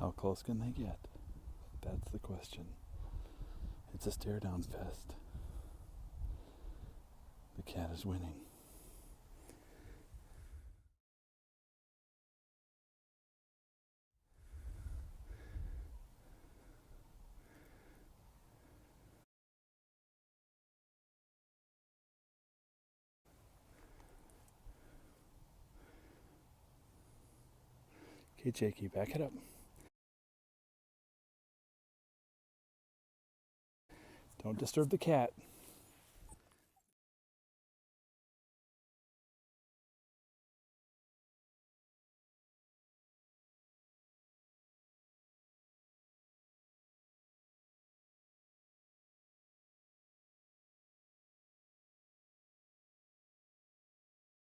How close can they get? That's the question. It's a stare down fest. The cat is winning. Okay, Jakey, back it up. Don't disturb the cat.